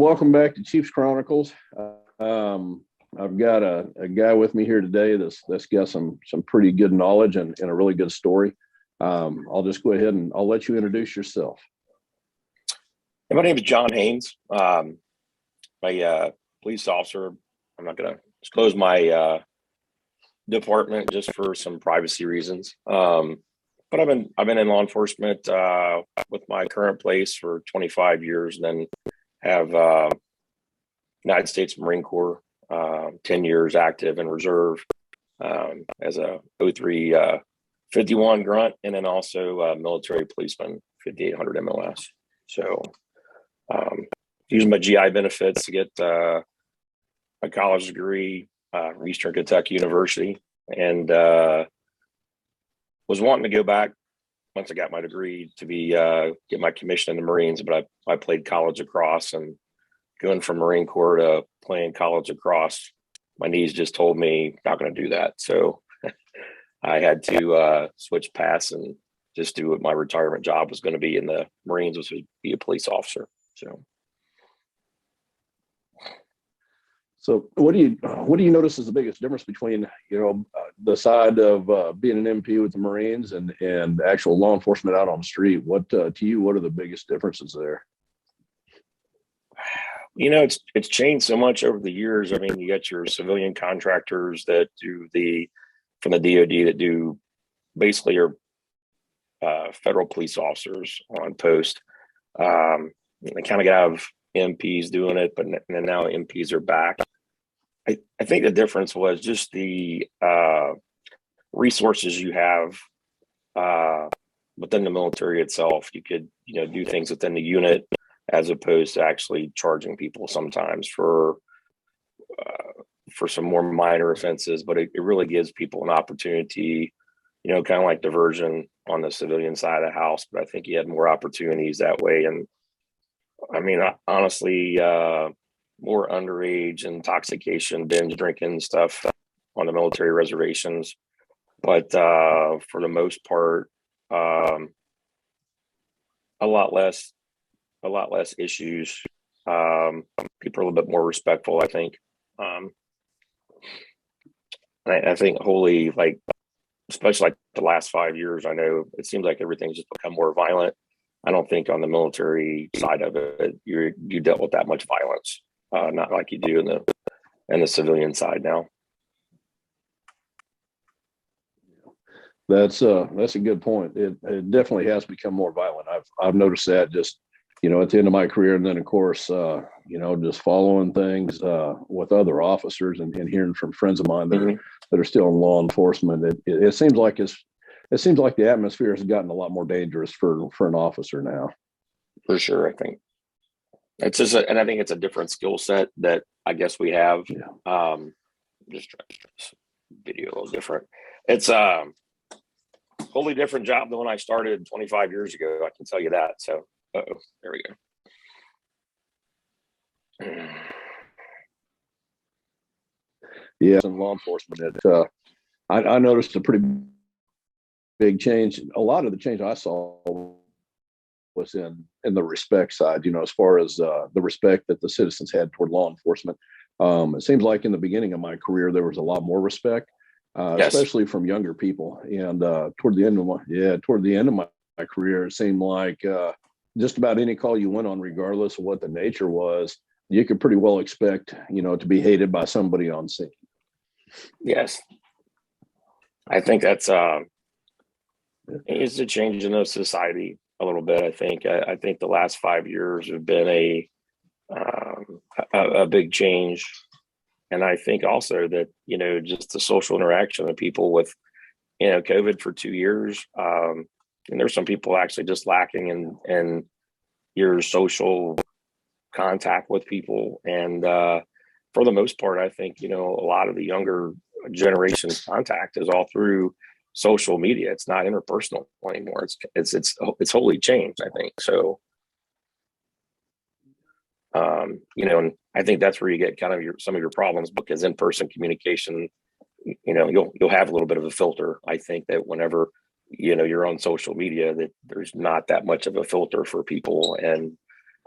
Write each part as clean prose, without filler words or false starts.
Welcome back to Chiefs Chronicles. I've got a guy with me here today that's got some pretty good knowledge and a really good story. I'll just go ahead and I'll let you introduce yourself. My name is John Haynes. I'm a police officer. I'm not going to disclose my department just for some privacy reasons. But I've been in law enforcement with my current place for 25 years, and then have United States Marine Corps, 10 years active in reserve as a 0351 grunt, and then also military policeman, 5800 MLS. So using my GI benefits to get a college degree from Eastern Kentucky University, and was wanting to go back once I got my degree to be get my commission in the Marines, but I played college lacrosse, and going from Marine Corps to playing college lacrosse, my knees just told me not going to do that. So I had to switch paths and just do what my retirement job was going to be in the Marines, which was be a police officer. So what do you notice is the biggest difference between the side of being an MP with the Marines and actual law enforcement out on the street? What to you, what are the biggest differences there? It's changed so much over the years. I mean, you got your civilian contractors that do from the DoD that do basically are federal police officers on post. They kind of have MPs doing it, but now MPs are back. I think the difference was just the resources you have within the military itself. You could, do things within the unit as opposed to actually charging people sometimes for some more minor offenses. But it really gives people an opportunity, kind of like diversion on the civilian side of the house. But I think you had more opportunities that way. And I mean, honestly, more underage intoxication, binge drinking stuff on the military reservations. But for the most part, a lot less issues. People are a little bit more respectful, I think. I think wholly, especially like the last 5 years, I know it seems like everything's just become more violent. I don't think on the military side of it, you dealt with that much violence, not like you do in the civilian side now. That's a good point. It definitely has become more violent. I've noticed that just at the end of my career, and then of course just following things with other officers and hearing from friends of mine that are still in law enforcement. It seems like the atmosphere has gotten a lot more dangerous for an officer now. For sure, I think it's just, and I think it's a different skill set that I guess we have. Yeah. Just trying to video a little different. It's a wholly different job than when I started 25 years ago. I can tell you that. So, there we go. Yeah, in law enforcement, I noticed a pretty big change. A lot of the change I saw was in the respect side, as far as the respect that the citizens had toward law enforcement. It seems like in the beginning of my career, there was a lot more respect, Yes. especially from younger people. And toward the end of my career, it seemed like just about any call you went on, regardless of what the nature was, you could pretty well expect, to be hated by somebody on scene. Yes. I think that's it's a change in the society a little bit. I think the last 5 years have been a big change. And I think also that, just the social interaction of people with, COVID for 2 years. And there's some people actually just lacking in your social contact with people. And for the most part, I think, a lot of the younger generation's contact is all through social media. It's not interpersonal anymore. It's wholly changed, I think. So, and I think that's where you get kind of some of your problems, because in-person communication, you'll have a little bit of a filter. I think that whenever, you're on social media, that there's not that much of a filter for people. And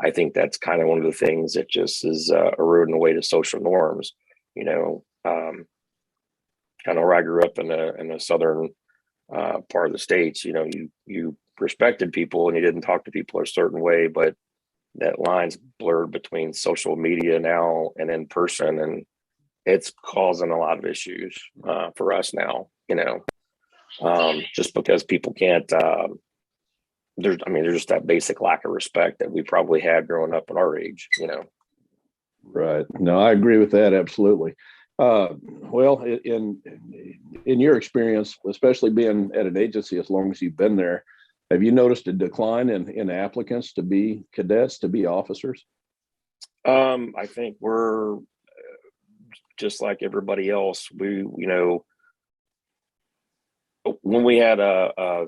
I think that's kind of one of the things that just is eroding away to social norms. You know, kind of where I grew up in the southern part of the states. You know, you respected people and you didn't talk to people a certain way, but that line's blurred between social media now and in person, and it's causing a lot of issues for us now. You know, just because people can't. There's just that basic lack of respect that we probably had growing up at our age. You know. Right. No, I agree with that. Absolutely. Well, in your experience, especially being at an agency as long as you've been there, have you noticed a decline in applicants to be cadets, to be officers? I think we're just like everybody else. You know, when we had the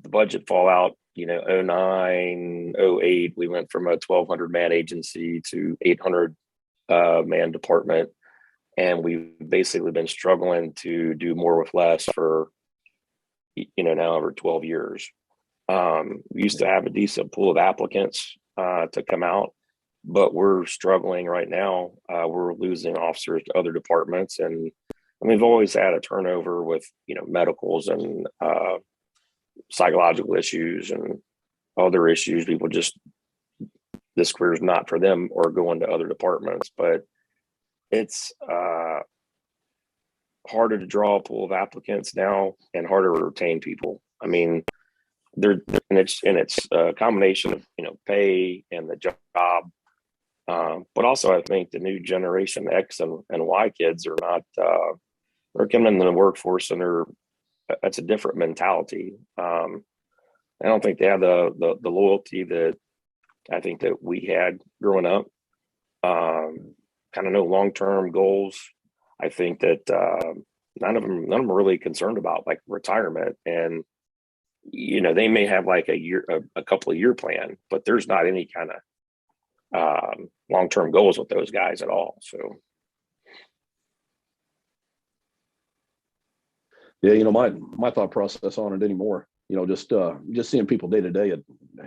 budget fallout, you know, 09, 08, we went from a 1,200 man agency to 800 man department. And we've basically been struggling to do more with less for, you know, now over 12 years. We used to have a decent pool of applicants to come out, but we're struggling right now. We're losing officers to other departments, and we've always had a turnover with, you know, medicals and psychological issues and other issues. People just, this career is not for them, or going to other departments. But it's harder to draw a pool of applicants now and harder to retain people. I mean, it's a combination of, you know, pay and the job, but also I think the new generation X and Y kids are not. They're coming into the workforce and that's a different mentality. I don't think they have the loyalty that I think that we had growing up. Kind of no long-term goals. I think that none of them are really concerned about like retirement, and you know, they may have like a couple of year plan, but there's not any kind of long-term goals with those guys at all. So Yeah, you know, my thought process on it anymore, you know, just seeing people day to day at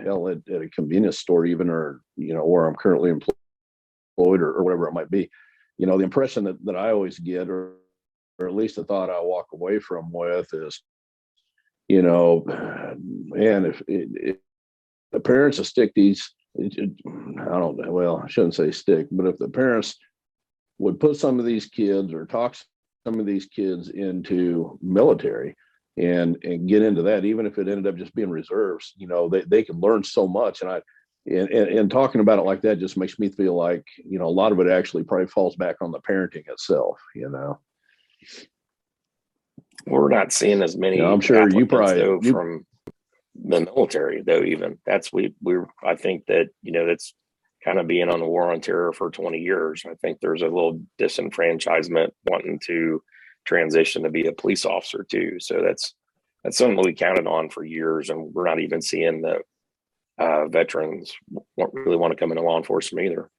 a convenience store even, or, you know, where I'm currently employed or whatever it might be, you know, the impression that I always get, or at least the thought I walk away from with is, you know, man, if the parents will stick these, I don't know, well, I shouldn't say stick, but if the parents would put some of these kids or talk some of these kids into military and get into that, even if it ended up just being reserves, you know, they can learn so much. And talking about it like that just makes me feel like, you know, a lot of it actually probably falls back on the parenting itself, you know. we're not seeing as many, I'm sure you probably from the military though. Even that's I think that, you know, that's kind of being on the war on terror for 20 years. I think there's a little disenfranchisement wanting to transition to be a police officer too. So that's something that we counted on for years, and we're not even seeing the veterans really want to come into law enforcement either.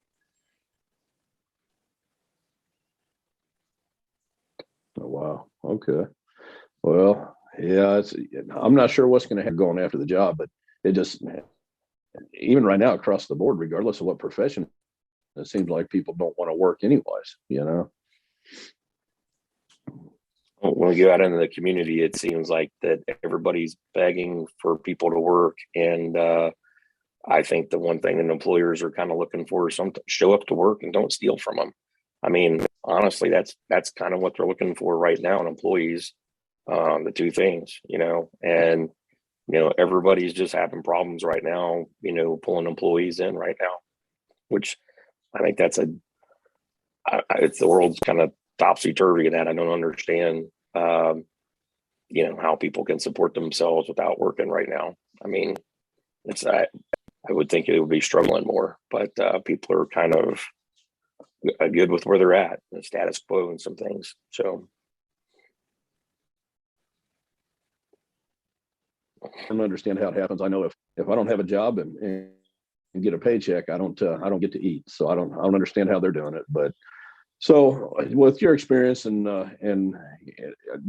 Oh, wow. Okay. Well, yeah, I'm not sure what's going to happen going after the job, but it just, even right now across the board, regardless of what profession, it seems like people don't want to work anyways, you know. When we go out into the community, it seems like that everybody's begging for people to work. And I think the one thing that employers are kind of looking for is show up to work and don't steal from them. I mean, honestly, that's kind of what they're looking for right now in employees, the two things, you know. And, you know, everybody's just having problems right now, you know, pulling employees in right now, which I think it's the world's kind of topsy-turvy in that. I don't understand, you know, how people can support themselves without working right now. I mean, I would think it would be struggling more, but people are kind of good with where they're at, the status quo and some things. So I don't understand how it happens. I know if I don't have a job and get a paycheck, I don't get to eat. So I don't understand how they're doing it. But so with your experience and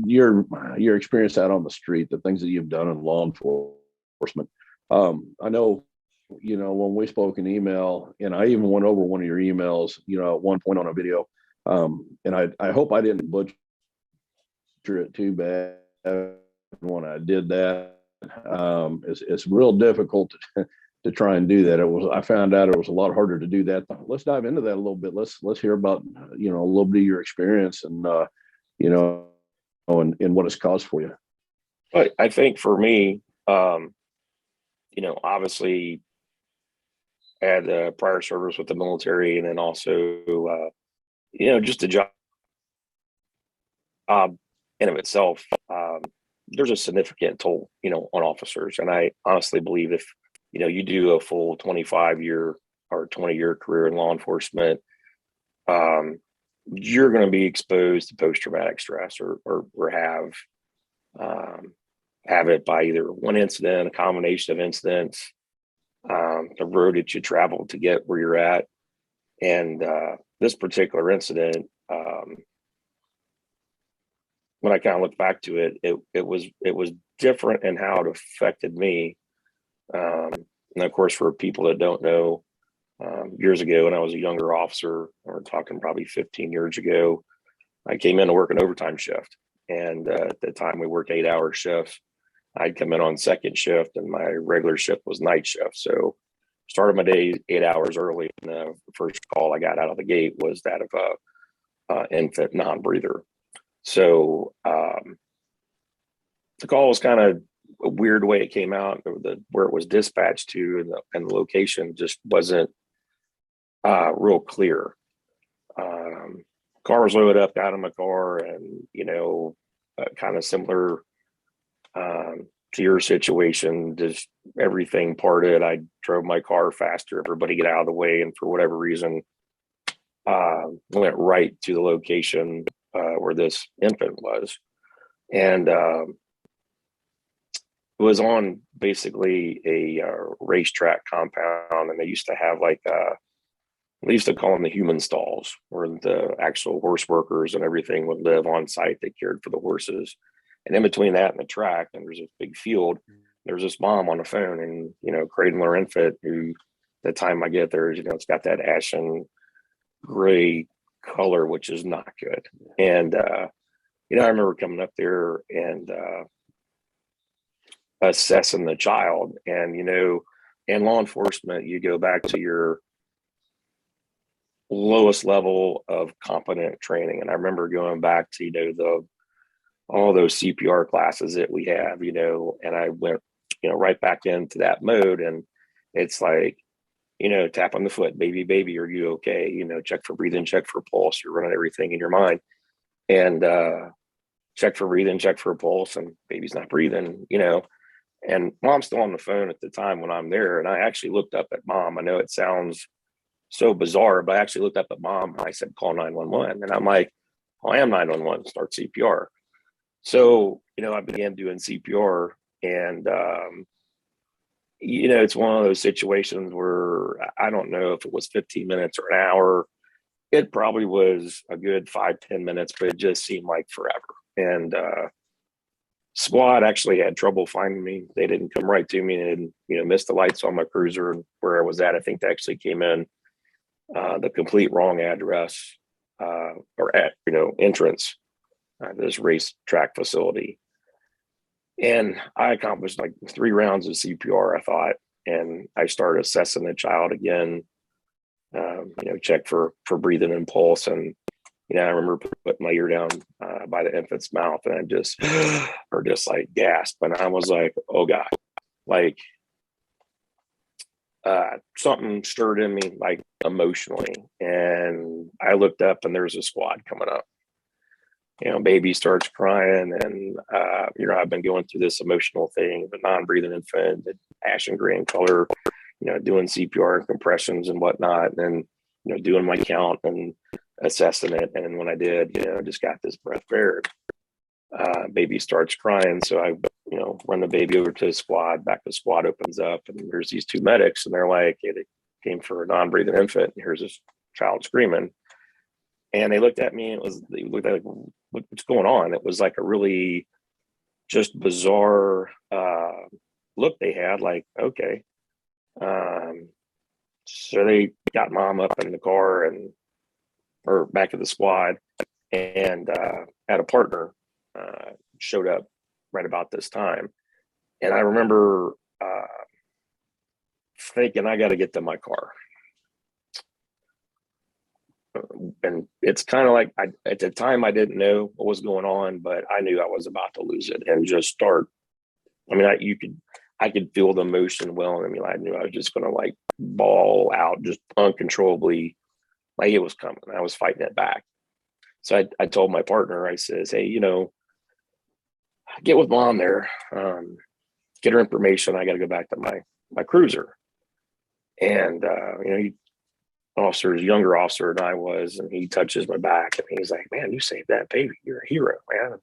your experience out on the street, the things that you've done in law enforcement, I know when we spoke in email, and I even went over one of your emails, at one point on a video, and I hope I didn't butcher it too bad when I did that. It's real difficult to try and do that. I found out it was a lot harder to do that. Let's dive into that a little bit. Let's hear about, a little bit of your experience and, and what it's caused for you. But I think for me, obviously I had a prior service with the military, and then also, just a job in of itself. There's a significant toll, on officers. And I honestly believe if, you do a full 25-year or 20-year career in law enforcement, you're going to be exposed to post-traumatic stress or have it by either one incident, a combination of incidents, the road that you traveled to get where you're at. And this particular incident, when I kind of look back to it, it was different in how it affected me. And of course, for people that don't know, years ago when I was a younger officer, we're talking probably 15 years ago, I came in to work an overtime shift. And at the time we worked 8-hour shifts. I'd come in on second shift and my regular shift was night shift. So started my day 8 hours early. And the first call I got out of the gate was that of a infant non-breather. So the call was kind of a weird way it came out, where it was dispatched to, and the location just wasn't real clear. Car was loaded up, got in my car, and kind of similar to your situation, just everything parted. I drove my car faster, everybody get out of the way, and for whatever reason, went right to the location where this infant was. And it was on basically a racetrack compound, and they used to have they used to call them the human stalls, where the actual horse workers and everything would live on site. They cared for the horses. And in between that and the track, and there's a big field, there's this mom on the phone, and, cradling her infant, who, the time I get there, it's got that ashen gray color, which is not good. And, I remember coming up there and assessing the child. And, in law enforcement, you go back to your lowest level of competent training. And I remember going back to, all those CPR classes that we have, and I went, right back into that mode. And it's like, tap on the foot, baby, are you okay? Check for breathing, check for pulse. You're running everything in your mind, and check for breathing, check for pulse, and baby's not breathing, and mom's still on the phone at the time when I'm there. And I actually looked up at mom. I know it sounds so bizarre, but I actually looked up at mom. And I said, call 911. And I'm like, oh, I am 911, start CPR. So, I began doing CPR, and, it's one of those situations where I don't know if it was 15 minutes or an hour. It probably was a good 5-10 minutes, but it just seemed like forever. And squad actually had trouble finding me. They didn't come right to me, and, missed the lights on my cruiser and where I was at. I think they actually came in the complete wrong address or at, entrance. This racetrack facility. And I accomplished 3 rounds of CPR, I thought, and I started assessing the child again, check for breathing and pulse. And, I remember putting my ear down by the infant's mouth, and I just gasped. And I was like, oh God, something stirred in me, emotionally. And I looked up, and there's a squad coming up. Baby starts crying, and, I've been going through this emotional thing, the non-breathing infant, the ashen green color, doing CPR and compressions and whatnot, and, doing my count and assessing it. And when I did, just got this breath bared. Baby starts crying. So I, run the baby over to the squad, back to the squad opens up, and there's these 2 medics, and they're like, hey, they came for a non-breathing infant, and here's this child screaming. And they looked at me, and they looked at what's going on. It was a really just bizarre look they had, okay. So they got mom up in the car or back of the squad, and had a partner showed up right about this time. And I remember thinking, I got to get to my car. And it's kind of like at the time I didn't know what was going on, but I knew I was about to lose it and just start. I mean, I could feel the emotion well. I mean, I knew I was just going to like bawl out just uncontrollably, like it was coming. I was fighting it back. So I told my partner, I says, hey, get with mom there, get her information. I got to go back to my cruiser. And he younger officer than I was, and he touches my back and he's like, man, you saved that baby. You're a hero, man.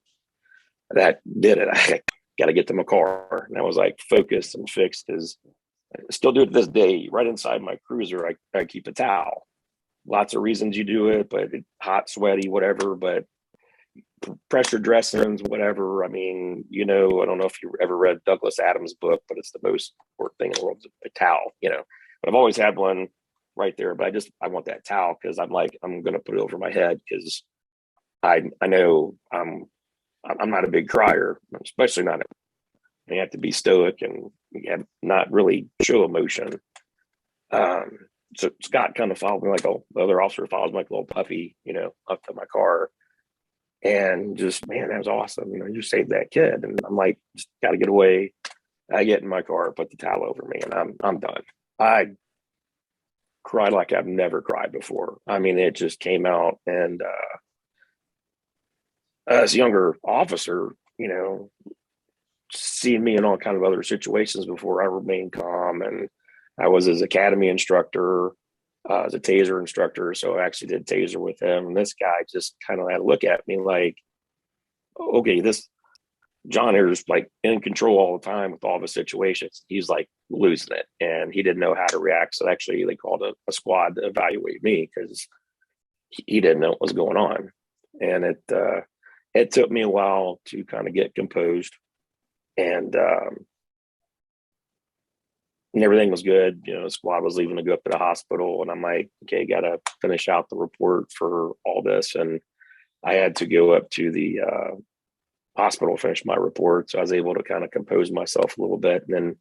That did it. I got to get to my car. And I was like focused and fixed as I still do it to this day. Right inside my cruiser, I keep a towel. Lots of reasons you do it, but hot, sweaty, whatever, but pressure dressings, whatever. I mean, I don't know if you ever read Douglas Adams' book, but it's the most important thing in the world, a towel, but I've always had one right there, but I want that towel because I'm going to put it over my head because I know I'm not a big crier, especially not. You have to be stoic and you have not really show emotion. So Scott kind of followed me like the other officer follows me like a little puppy, up to my car, and just man, that was awesome. You saved that kid, and I'm like, just got to get away. I get in my car, put the towel over me, and I'm done. I cried like I've never cried before. I mean, it just came out, and as a younger officer, seeing me in all kind of other situations before, I remained calm, and I was his academy instructor, as a taser instructor. So I actually did taser with him, and this guy just kind of had to look at me like, okay, this John here is like in control all the time with all the situations. He's like losing it, and he didn't know how to react. So actually, they called a squad to evaluate me because he didn't know what was going on, and it took me a while to kind of get composed, and everything was good. The squad was leaving to go up to the hospital, and I'm like, okay, got to finish out the report for all this, and I had to go up to the hospital, finish my report. So I was able to kind of compose myself a little bit, and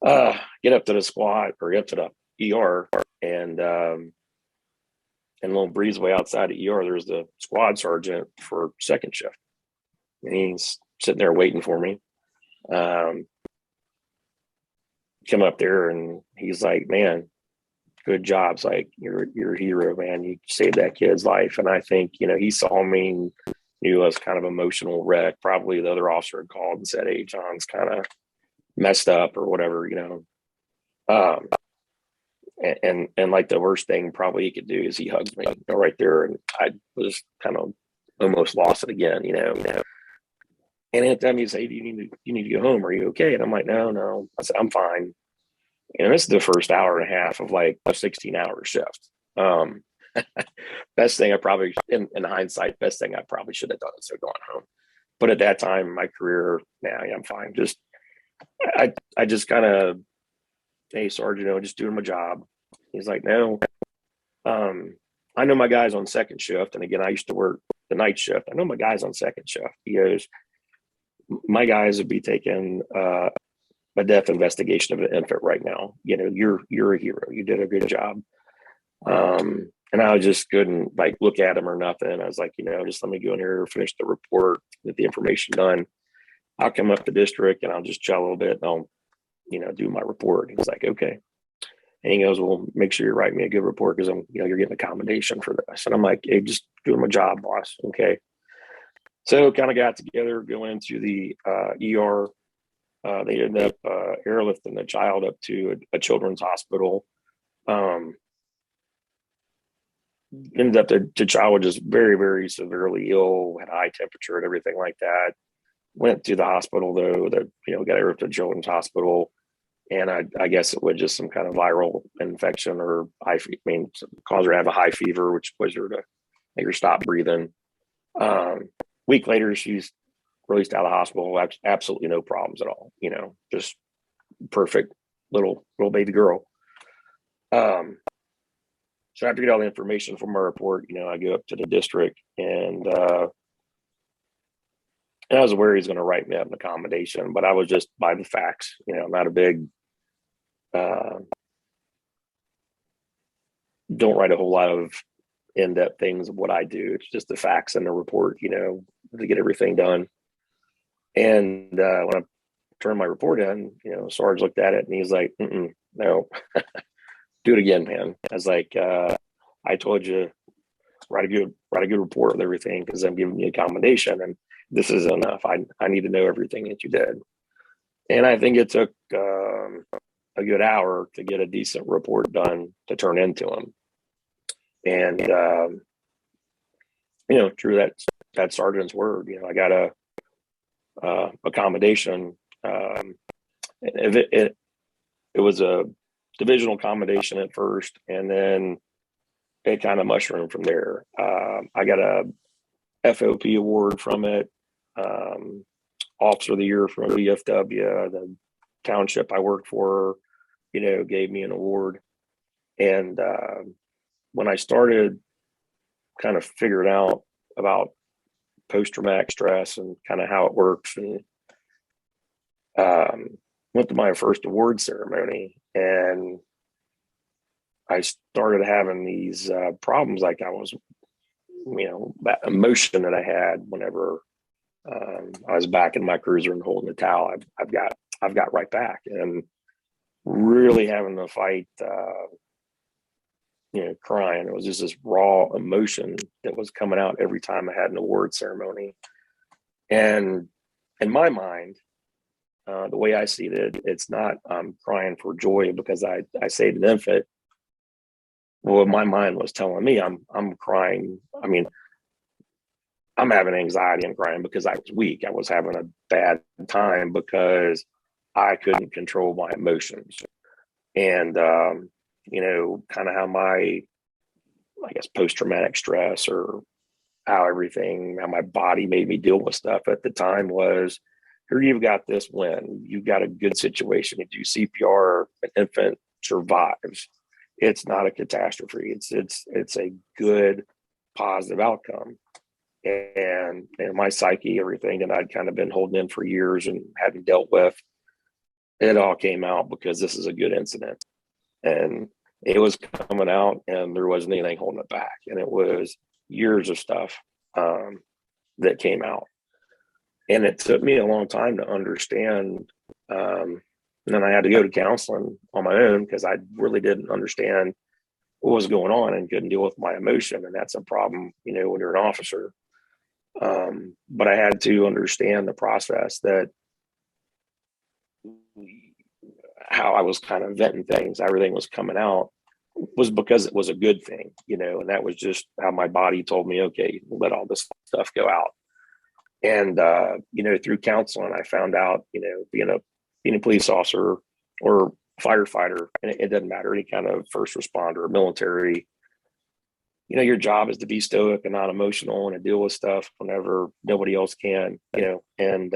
then get up to the squad or up to the ER, and a little breezeway outside the ER, there's the squad sergeant for second shift, and he's sitting there waiting for me. Come up there, and he's like, man, good job. It's like, you're a hero, man. You saved that kid's life. And I think, he saw me and knew I was kind of emotional wreck. Probably the other officer had called and said, hey, John's kind of messed up or whatever, and like the worst thing probably he could do is he hugged me right there. And I was kind of almost lost it again, And at that time he said, hey, you need to go home. Are you okay? And I'm like, no. I said, I'm fine. And this is the first hour and a half of like a 16-hour shift. Best thing I probably, in hindsight, best thing I probably should have done is going home. But at that time in my career, yeah, I'm fine. I just kind of, hey, Sergeant, just doing my job. He's like, no, I know my guys on second shift. And again, I used to work the night shift. I know my guys on second shift. He goes, my guys would be taking a death investigation of an infant right now. You're a hero. You did a good job. And I just couldn't like look at him or nothing. I was like, just let me go in here, finish the report, get the information done. I'll come up to district and I'll just chill a little bit and I'll, do my report. He's like, okay. And he goes, well, make sure you write me a good report because you're getting a commendation for this. And I'm like, hey, just doing my job, boss. Okay. So kind of got together, going into the ER. They ended up airlifting the child up to a children's hospital. Ended up the child was just very, very severely ill, had a high temperature and everything like that. Went to the hospital though, got airlifted to the children's hospital. And I guess it was just some kind of viral infection or caused her to have a high fever, which was her to make her stop breathing. Week later, she's released out of the hospital. Absolutely no problems at all. Just perfect little baby girl. So after I get all the information from my report, I go up to the district, and I was aware he's going to write me up an accommodation, but I was just by the facts. I'm not a big, don't write a whole lot of in-depth things of what I do. It's just the facts in the report, to get everything done. And when I turned my report in, Sarge looked at it and he's like, no, do it again, man. I was like, I told you, write a good report with everything, because I'm giving you accommodation, and this is enough. I need to know everything that you did. And I think it took a good hour to get a decent report done to turn into him. And true that sergeant's word. I got a accommodation. It was a divisional accommodation at first, and then it kind of mushroomed from there. I got a FOP award from it, Officer of the Year from VFW. The township I worked for, gave me an award. And when I started kind of figuring out about post-traumatic stress and kind of how it works, and went to my first award ceremony, and I started having these problems. Like I was, that emotion that I had whenever I was back in my cruiser and holding the towel, I've got right back, and really having to fight, crying. It was just this raw emotion that was coming out every time I had an award ceremony. And in my mind, the way I see it, it's not I'm crying for joy because I saved an infant. Well, my mind was telling me I'm crying. I mean, I'm having anxiety and crying because I was weak. I was having a bad time because I couldn't control my emotions. And, kind of how my, I guess, post-traumatic stress, or how my body made me deal with stuff at the time was, here you've got this win. You've got a good situation. You do CPR, an infant survives. It's not a catastrophe. It's a good, positive outcome. And my psyche, everything that I'd kind of been holding in for years and hadn't dealt with, it all came out because this is a good incident. And it was coming out, and there wasn't anything holding it back. And it was years of stuff that came out. And it took me a long time to understand. And then I had to go to counseling on my own because I really didn't understand what was going on and couldn't deal with my emotion. And that's a problem, when you're an officer. But I had to understand the process, that how I was kind of venting things, everything was coming out, was because it was a good thing, and that was just how my body told me, okay, let all this stuff go out. And, through counseling, I found out, being a police officer or firefighter, and it doesn't matter, any kind of first responder or military, your job is to be stoic and not emotional and to deal with stuff whenever nobody else can, and,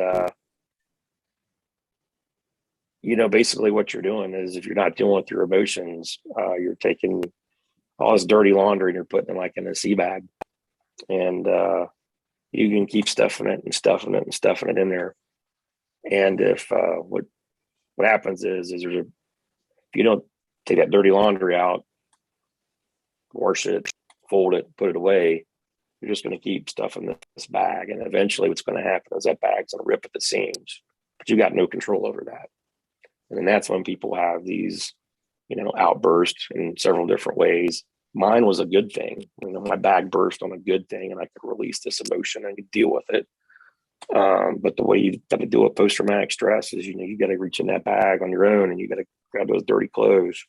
basically what you're doing is, if you're not dealing with your emotions, you're taking all this dirty laundry and you're putting it like in a sea bag, and you can keep stuffing it and stuffing it and stuffing it in there. And if what happens is if you don't take that dirty laundry out, wash it, fold it, put it away, you're just going to keep stuffing this bag. And eventually what's going to happen is that bag's going to rip at the seams, but you got no control over that. And then that's when people have these, outbursts in several different ways. Mine was a good thing. My bag burst on a good thing, and I could release this emotion and deal with it. But the way you got to deal with post-traumatic stress is, you got to reach in that bag on your own, and you got to grab those dirty clothes.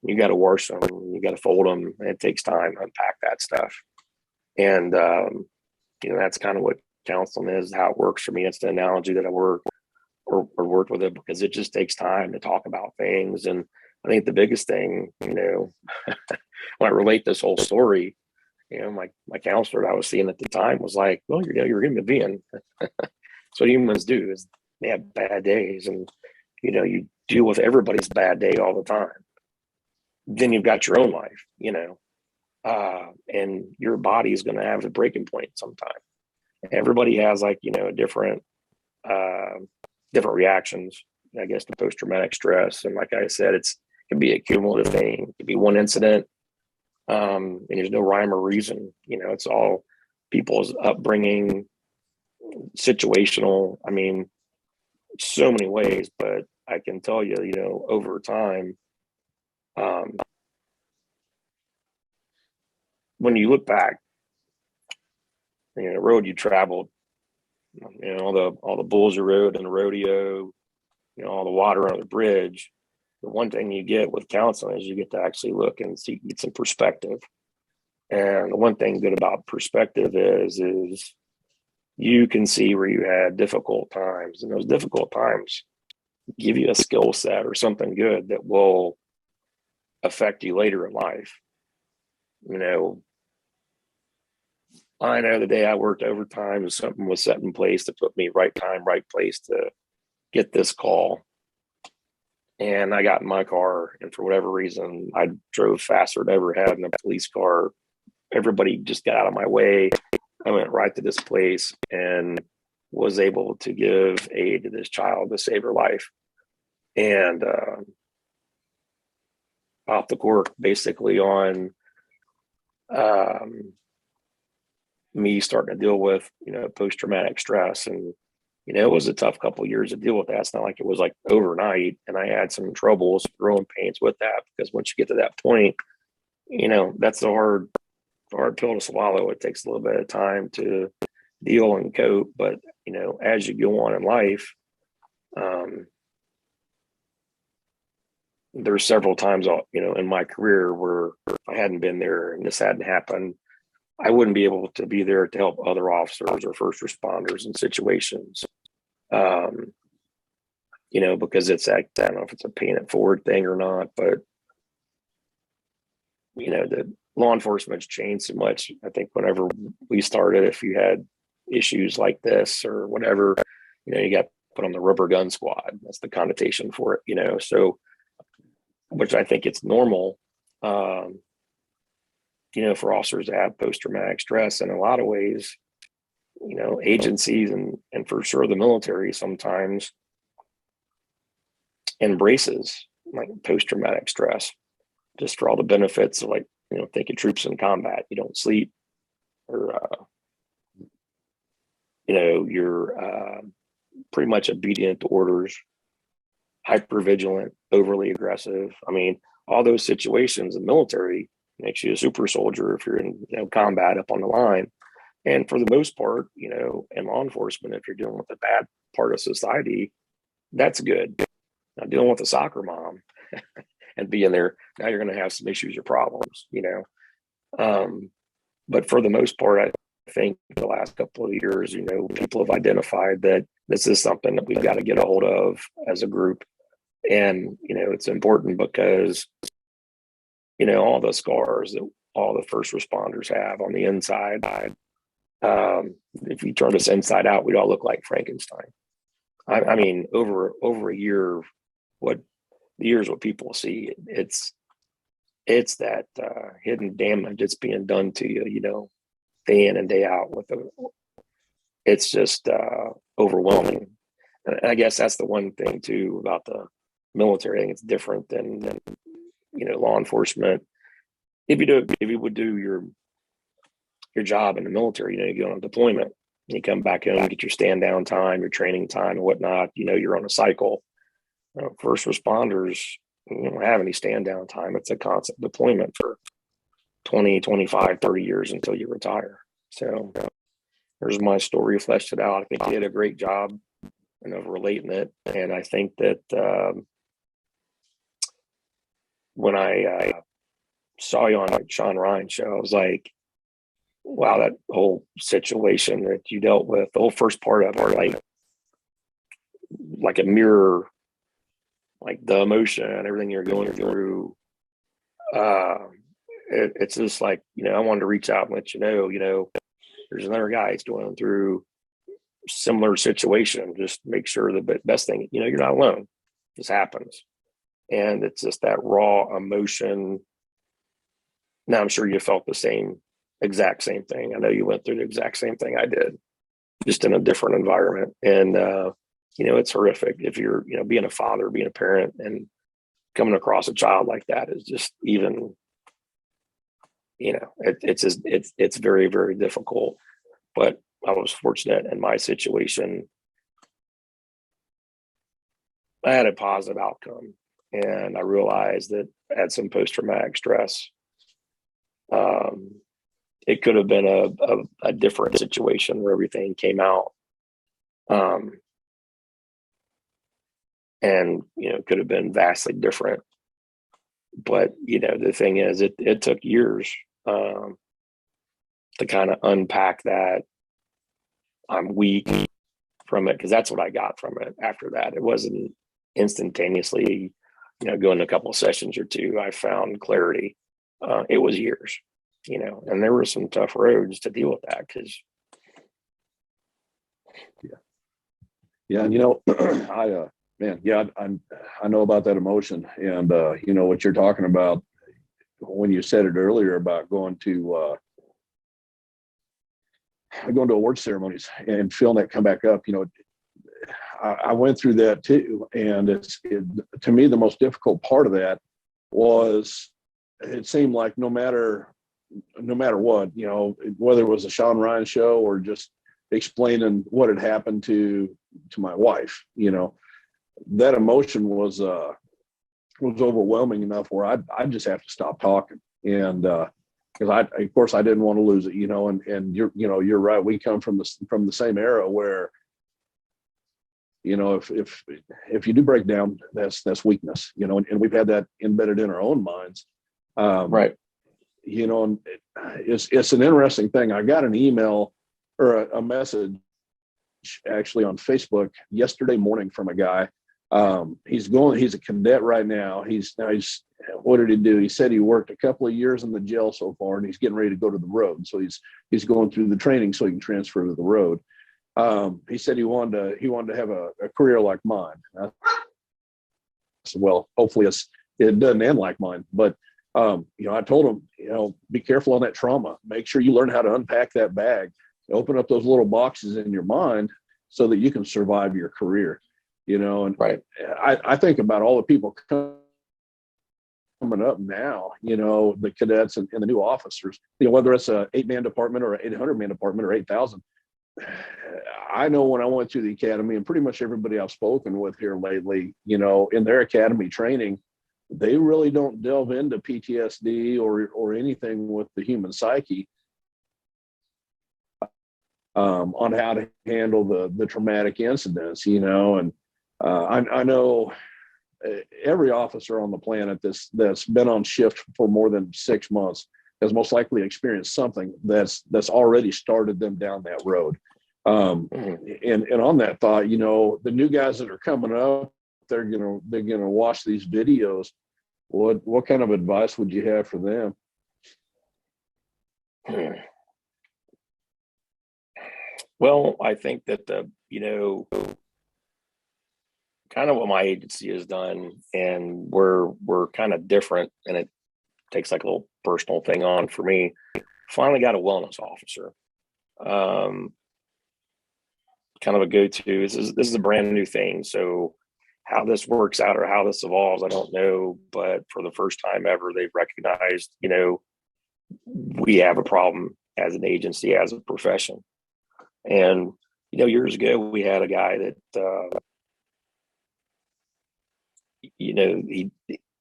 You got to wash them, and you got to fold them, and it takes time to unpack that stuff. And, that's kind of what counseling is, how it works for me. It's the analogy that I worked with it, because it just takes time to talk about things. And I think the biggest thing, when I relate this whole story, my counselor that I was seeing at the time was like, well, you're human being. That's what humans do, is they have bad days, and you deal with everybody's bad day all the time. Then you've got your own life, and your body is going to have a breaking point sometime. Everybody has different reactions, I guess, to post-traumatic stress. And like I said, it can be a cumulative thing. It could be one incident, and there's no rhyme or reason. It's all people's upbringing, situational. I mean, so many ways, but I can tell you, over time, when you look back, the road you traveled, all the bulls you rode and the rodeo, all the water on the bridge. The one thing you get with counseling is you get to actually look and get some perspective. And the one thing good about perspective is you can see where you had difficult times, and those difficult times give you a skill set or something good that will affect you later in life. I know the day I worked overtime, something was set in place to put me right time, right place to get this call. And I got in my car, and for whatever reason, I drove faster than I ever had in a police car. Everybody just got out of my way. I went right to this place and was able to give aid to this child to save her life. And off the court, basically on me starting to deal with, post-traumatic stress. And, it was a tough couple of years to deal with that. It's not like it was like overnight. And I had some troubles, growing pains with that, because once you get to that point, that's a hard pill to swallow. It takes a little bit of time to deal and cope. But, as you go on in life, there's several times, in my career where if I hadn't been there and this hadn't happened, I wouldn't be able to be there to help other officers or first responders in situations. Because it's I don't know if it's a paying it forward thing or not, but the law enforcement's changed so much. I think whenever we started, if you had issues like this or whatever, you got put on the rubber gun squad. That's the connotation for it, so, which I think it's normal, for officers to have post-traumatic stress in a lot of ways. Agencies and for sure the military sometimes embraces like post-traumatic stress just for all the benefits of thinking troops in combat. You don't sleep, or you're pretty much obedient to orders, hyper vigilant, overly aggressive. I mean, all those situations in the military makes you a super soldier if you're in combat up on the line. And for the most part, in law enforcement, if you're dealing with a bad part of society, that's good. Now, dealing with a soccer mom and being there, now you're going to have some issues or problems, but for the most part, I think the last couple of years, people have identified that this is something that we've got to get a hold of as a group. And, it's important because, all the scars that all the first responders have on the inside, if you turn us inside out, we'd all look like Frankenstein. I mean, over a year, what people see, it's that hidden damage that's being done to you, day in and day out it's just overwhelming. And I guess that's the one thing too about the military. I think it's different than law enforcement. If you would do your job in the military, you go on deployment, you come back home, get your stand down time, your training time and whatnot, you're on a cycle. First responders, you don't have any stand down time. It's a constant deployment for 20, 25, 30 years until you retire. So there's my story, fleshed it out. I think you did a great job of relating it. And I think that when I saw you on Sean Ryan's show, I was like, wow, that whole situation that you dealt with, the whole first part of it, like a mirror, like the emotion and everything you're going through. It's just like, I wanted to reach out and let there's another guy that's going through similar situation. Just make sure the best thing, you're not alone. This happens. And it's just that raw emotion. Now, I'm sure you felt the exact same thing. I know you went through the exact same thing I did, just in a different environment. And, it's horrific if you're, being a father, being a parent, and coming across a child like that is just even, it's very, very difficult. But I was fortunate in my situation. I had a positive outcome, and I realized that I had some post-traumatic stress. It could have been a different situation where everything came out. And, could have been vastly different. But, the thing is, it took years to kind of unpack that. I'm weak from it, because that's what I got from it after that. It wasn't instantaneously, going a couple of sessions or two, I found clarity. It was years, and there were some tough roads to deal with that, because Yeah. And I know about that emotion, and what you're talking about when you said it earlier about going to award ceremonies and feeling that come back up. I went through that too, and to me, the most difficult part of that was, it seemed like no matter what, whether it was a Sean Ryan show or just explaining what had happened to my wife, that emotion was overwhelming enough where I just have to stop talking. And because of course I didn't want to lose it, and you're right. We come from the same era where, if you do break down, that's weakness, and we've had that embedded in our own minds. right. And it's an interesting thing. I got an email or a message actually on Facebook yesterday morning from a guy. He's a cadet right now. What did he do? He said he worked a couple of years in the jail so far, and he's getting ready to go to the road. So he's going through the training so he can transfer to the road. He said he wanted to have a career like mine. I said, well, hopefully it doesn't end like mine. But I told him, be careful on that trauma. Make sure you learn how to unpack that bag, open up those little boxes in your mind so that you can survive your career. And Right. I think about all the people coming up now, the cadets and the new officers, whether it's a 8-man department or an 800-man department or 8,000. I know when I went through the academy, and pretty much everybody I've spoken with here lately, in their academy training, they really don't delve into PTSD or anything with the human psyche on how to handle the traumatic incidents, and I know every officer on the planet that's been on shift for more than 6 months has most likely experienced something that's already started them down that road. And on that thought, the new guys that are coming up, they're gonna watch these videos. What kind of advice would you have for them? Well, I think that kind of what my agency has done, and we're kind of different, and it takes like a little personal thing on for me. Finally got a wellness officer. Kind of a go-to. This is a brand new thing. So how this works out or how this evolves, I don't know. But for the first time ever, they've recognized, we have a problem as an agency, as a profession. And, years ago, we had a guy that, he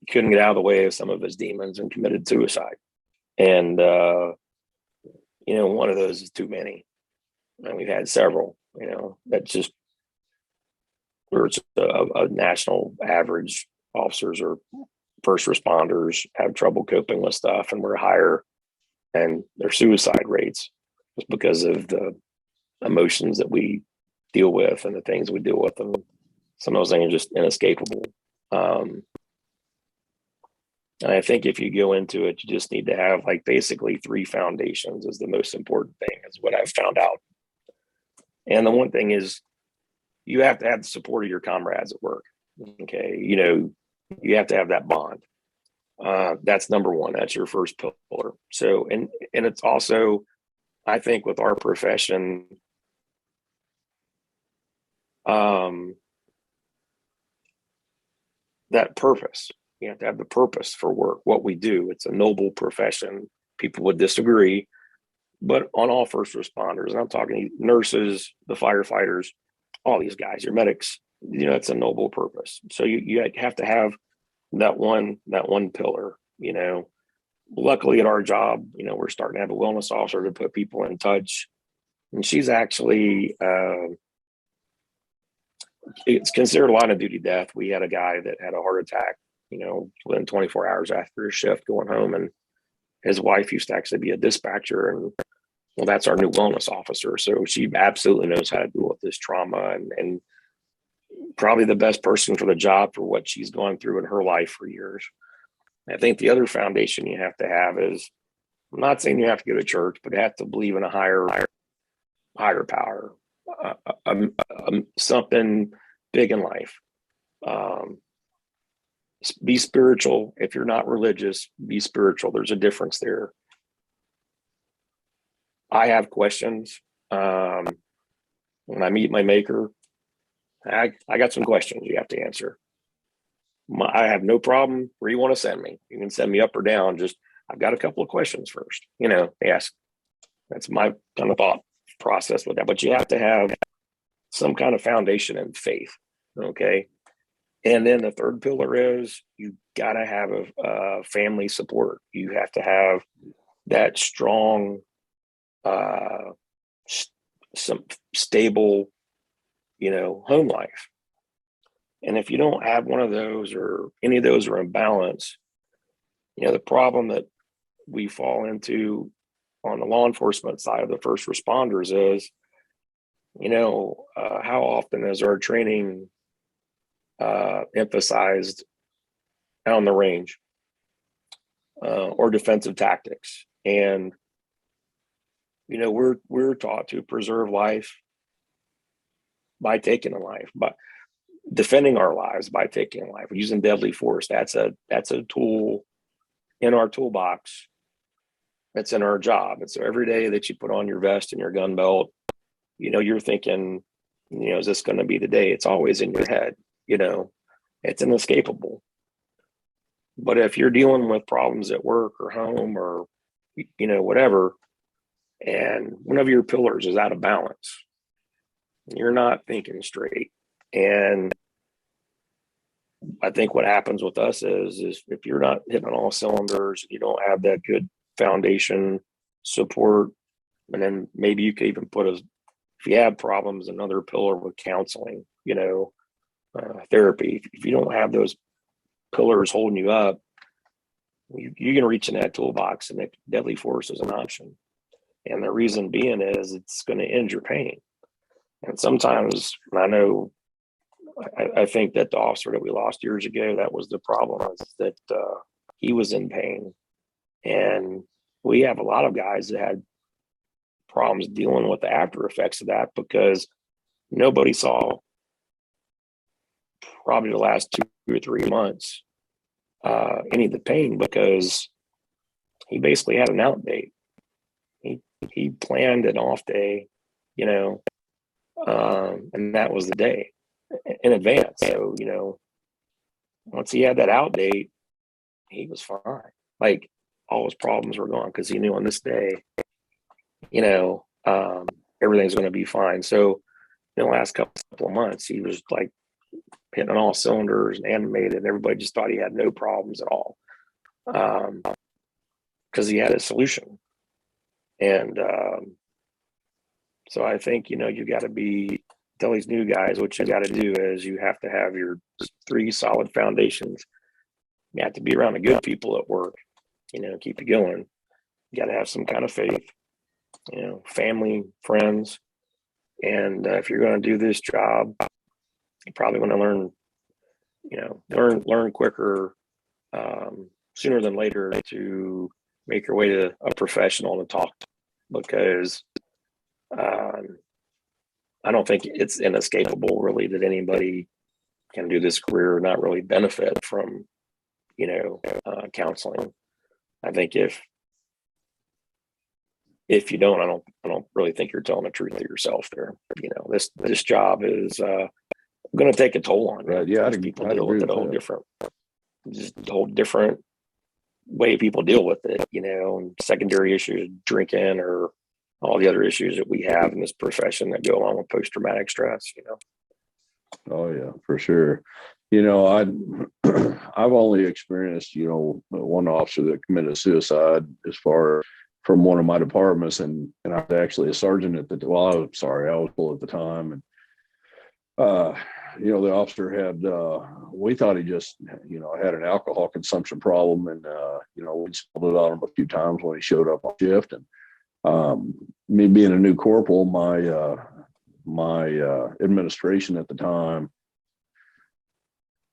couldn't get out of the way of some of his demons and committed suicide. And, one of those is too many. And we've had several, that's just where it's a national average. Officers or first responders have trouble coping with stuff, and we're higher and their suicide rates just because of the emotions that we deal with and the things we deal with them. Some of those things are just inescapable. And I think if you go into it, you just need to have like basically 3 foundations is the most important thing, is what I've found out. And the one thing is you have to have the support of your comrades at work. Okay. You have to have that bond. That's number one. That's your first pillar. So, and it's also, I think with our profession, that purpose, you have to have the purpose for work, what we do. It's a noble profession. People would disagree, but on all first responders, and I'm talking nurses, the firefighters, all these guys, your medics, it's a noble purpose. So you have to have that one pillar. Luckily at our job, we're starting to have a wellness officer to put people in touch, and she's actually it's considered a line of duty death. We had a guy that had a heart attack, within 24 hours after his shift going home, and his wife used to actually be a dispatcher, and well, that's our new wellness officer. So she absolutely knows how to deal with this trauma, and probably the best person for the job for what she's gone through in her life for years. I think the other foundation you have to have is, I'm not saying you have to go to church, but you have to believe in a higher power, something big in life. Be spiritual. If you're not religious, be spiritual. There's a difference there. I have questions. When I meet my maker, I got some questions you have to answer. I have no problem where you want to send me. You can send me up or down. Just, I've got a couple of questions first, ask. That's my kind of thought process with that. But you have to have some kind of foundation and faith. Okay. And then the third pillar is you got to have a family support. You have to have that strong, some stable, home life. And if you don't have one of those, or any of those are in balance, the problem that we fall into on the law enforcement side of the first responders is, how often is our training emphasized on the range or defensive tactics? And we're taught to preserve life by taking a life, but defending our lives by taking a life, using deadly force. That's a tool in our toolbox. That's in our job. And so every day that you put on your vest and your gun belt, you're thinking, is this going to be the day? It's always in your head. It's inescapable. But if you're dealing with problems at work or home or, whatever, and one of your pillars is out of balance, you're not thinking straight. And I think what happens with us is if you're not hitting on all cylinders, you don't have that good foundation support, and then maybe you could even put if you have problems, another pillar with counseling, therapy. If you don't have those pillars holding you up, you can reach in that toolbox, and deadly force is an option. And the reason being is it's going to end your pain. And sometimes, I think that the officer that we lost years ago, that was the problem, is that he was in pain. And we have a lot of guys that had problems dealing with the after effects of that, because nobody saw probably the last 2 or 3 months any of the pain, because he basically had an out date. He planned an off day, and that was the day in advance. So, once he had that out date, he was fine. Like, all his problems were gone, because he knew on this day, everything's going to be fine. So in the last couple of months, he was like hitting on all cylinders and animated, and everybody just thought he had no problems at all, because he had a solution. And so I think, you got to tell these new guys, what you got to do is you have to have your 3 solid foundations. You have to be around the good people at work, keep you going. You got to have some kind of faith, family, friends. And if you're going to do this job, you're probably going to learn quicker, sooner than later, to make your way to a professional to talk to, because I don't think it's inescapable, really, that anybody can do this career not really benefit from, counseling. I think if you don't, I don't really think you're telling the truth to yourself there. This job is going to take a toll on you. Right. Yeah. People deal with it just a whole different way people deal with it, and secondary issues, drinking, or all the other issues that we have in this profession that go along with post-traumatic stress, Oh yeah, for sure. I've only experienced, one officer that committed suicide as far from one of my departments, and I was actually a sergeant at the, well, I was full at the time. And, the officer had, we thought he just, had an alcohol consumption problem. And, we spilled it on him a few times when he showed up on shift. And me being a new corporal, my administration at the time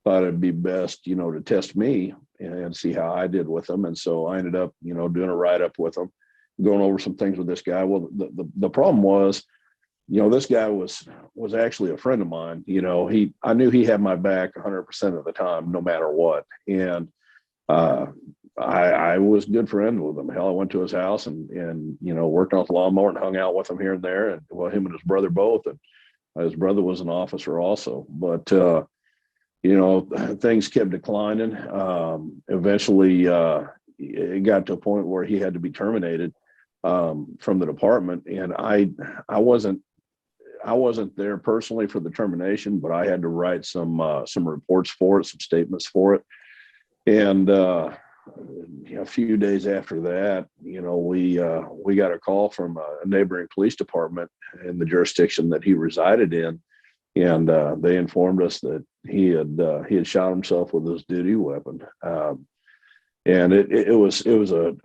thought it'd be best, to test me and see how I did with them. And so I ended up, doing a write-up with them, going over some things with this guy. Well, the problem was, this guy was actually a friend of mine. I knew he had my back 100% of the time, no matter what. And I was good friends with him. Hell, I went to his house and worked off the lawnmower and hung out with him here and there. And well, him and his brother both. And his brother was an officer also. But things kept declining. Eventually, it got to a point where he had to be terminated from the department. And I wasn't there personally for the termination, but I had to write some reports for it, some statements for it. And a few days after that, we got a call from a neighboring police department in the jurisdiction that he resided in. And they informed us that he had shot himself with his duty weapon. And it was a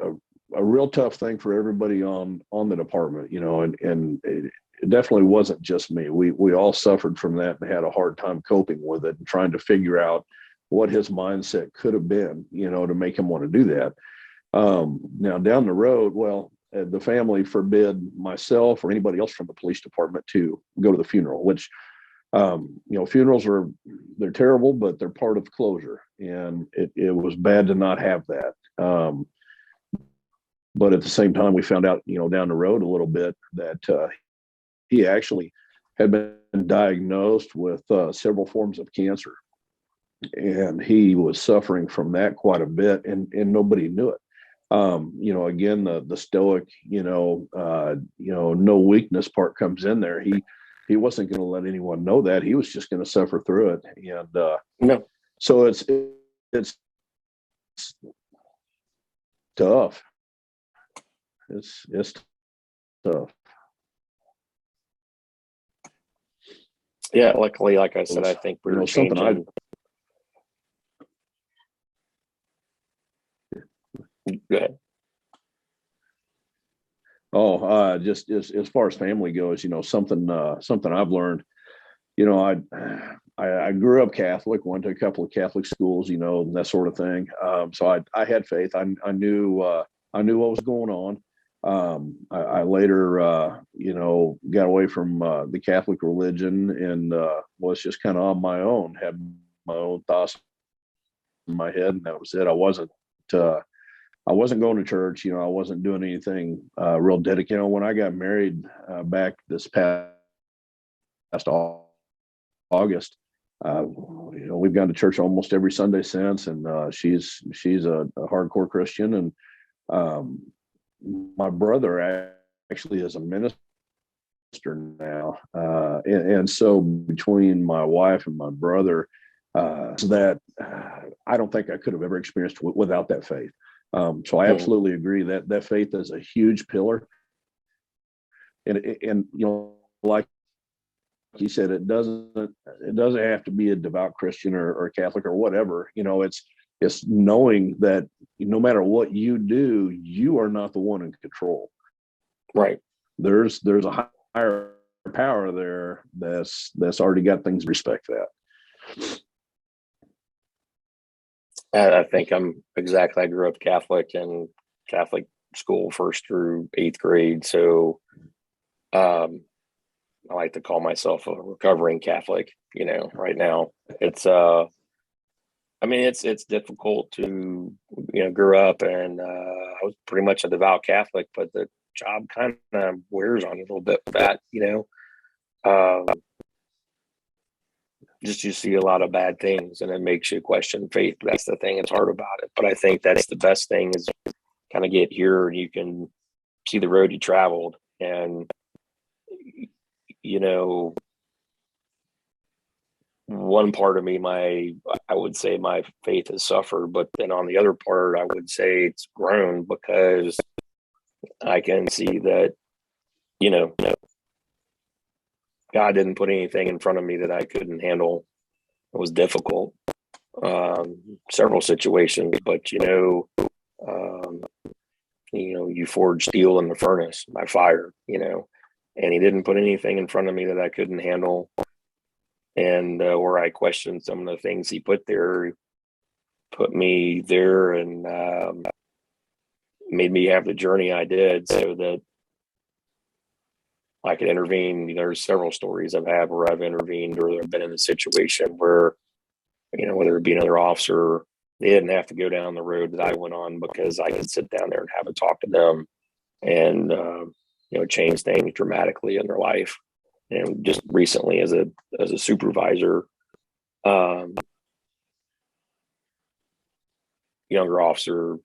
real tough thing for everybody on the department, and it definitely wasn't just me. We all suffered from that and had a hard time coping with it and trying to figure out what his mindset could have been, to make him want to do that. Now down the road, well, the family forbid myself or anybody else from the police department to go to the funeral, which, funerals they're terrible, but they're part of closure. And it was bad to not have that. But at the same time, we found out, down the road a little bit that he actually had been diagnosed with several forms of cancer. And he was suffering from that quite a bit, and nobody knew it. Again, the stoic, no weakness part comes in there. He wasn't going to let anyone know that. He was just going to suffer through it. And no. So it's tough. It's tough. Yeah, luckily, like I said, I think we were changing. Go ahead. Oh, just as far as family goes, something I've learned. I grew up Catholic, went to a couple of Catholic schools, that sort of thing. So I had faith. I knew what was going on. I later, got away from the Catholic religion and was just kind of on my own, had my own thoughts in my head, and that was it. I wasn't going to church, I wasn't doing anything real dedicated. When I got married back this past August, we've gone to church almost every Sunday since, and she's a hardcore Christian, and my brother actually is a minister now, and so between my wife and my brother, that I don't think I could have ever experienced without that faith. So I absolutely agree that faith is a huge pillar, and like you said, it doesn't have to be a devout Christian or Catholic or whatever. It's knowing that no matter what you do, you are not the one in control. Right. There's a higher power there that's already got things. Respect that. I think I grew up Catholic and Catholic school 1st through 8th grade. So I I like to call myself a recovering Catholic, right now. It's difficult to, grow up and I was pretty much a devout Catholic, but the job kind of wears on you a little bit with that, um, just you see a lot of bad things and it makes you question faith. That's the thing that's hard about it. But I think that's the best thing is kind of get here and you can see the road you traveled and, one part of me, I would say my faith has suffered, but then on the other part, I would say it's grown because I can see that, God didn't put anything in front of me that I couldn't handle. It was difficult, several situations, but um, you forge steel in the furnace by fire, and he didn't put anything in front of me that I couldn't handle. And where I questioned some of the things he put me there and made me have the journey I did so that I could intervene. There's several stories I've had where I've intervened or I've been in a situation where, whether it be another officer, they didn't have to go down the road that I went on because I could sit down there and have a talk to them and, change things dramatically in their life. And just recently as a supervisor, younger officer,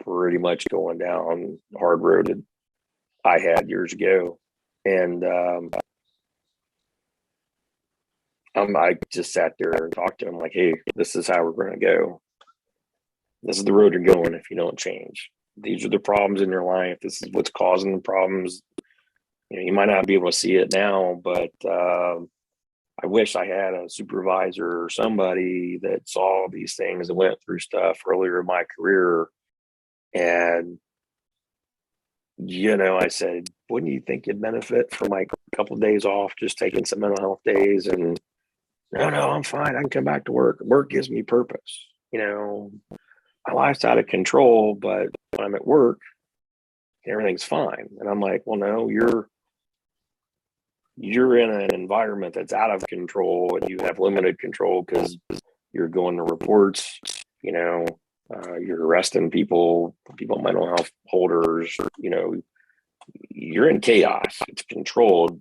pretty much going down the hard road that I had years ago. And I just sat there and talked to him like, hey, this is how we're going to go. This is the road you're going if you don't change. These are the problems in your life. This is what's causing the problems. You might not be able to see it now, but I wish I had a supervisor or somebody that saw these things and went through stuff earlier in my career. And, I said, wouldn't you think you'd benefit from like a couple of days off, just taking some mental health days? And no, I'm fine. I can come back to work. Work gives me purpose. My life's out of control, but when I'm at work, everything's fine. And I'm like, well, no, you're in an environment that's out of control and you have limited control because you're going to reports, you're arresting people mental health holders, you're in chaos. It's controlled,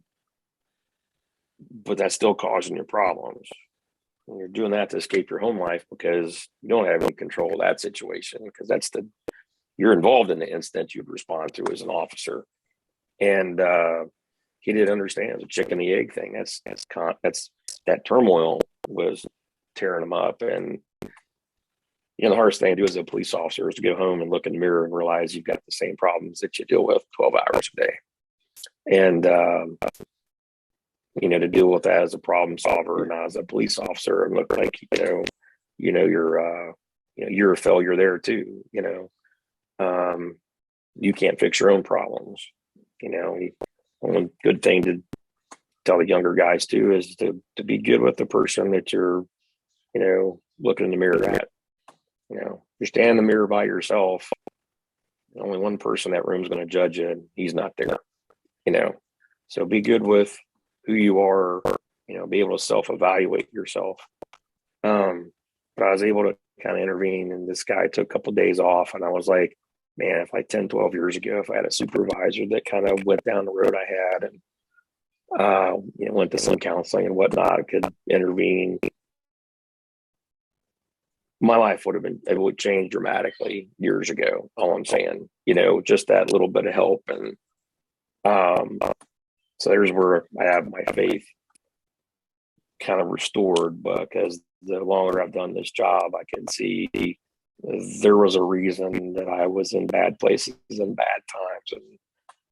but that's still causing your problems. And you're doing that to escape your home life because you don't have any control of that situation because you're involved in the incident you'd respond to as an officer. And he didn't understand. It was a chicken and the egg thing. That turmoil was tearing him up. And the hardest thing to do as a police officer is to go home and look in the mirror and realize you've got the same problems that you deal with 12 hours a day. And to deal with that as a problem solver and not as a police officer and look like you're a failure there too. You can't fix your own problems. One good thing to tell the younger guys too is to be good with the person that you're, looking in the mirror at. You're standing in the mirror by yourself. Only one person in that room is going to judge you, and he's not there. So be good with who you are. Be able to self-evaluate yourself. But I was able to kind of intervene, and this guy took a couple of days off, and I was like, man, if like 10, 12 years ago, if I had a supervisor that kind of went down the road I had and, went to some counseling and whatnot, could intervene, my life it would change dramatically years ago. All I'm saying, just that little bit of help. And so there's where I have my faith kind of restored, because the longer I've done this job, I can see there was a reason that I was in bad places and bad times and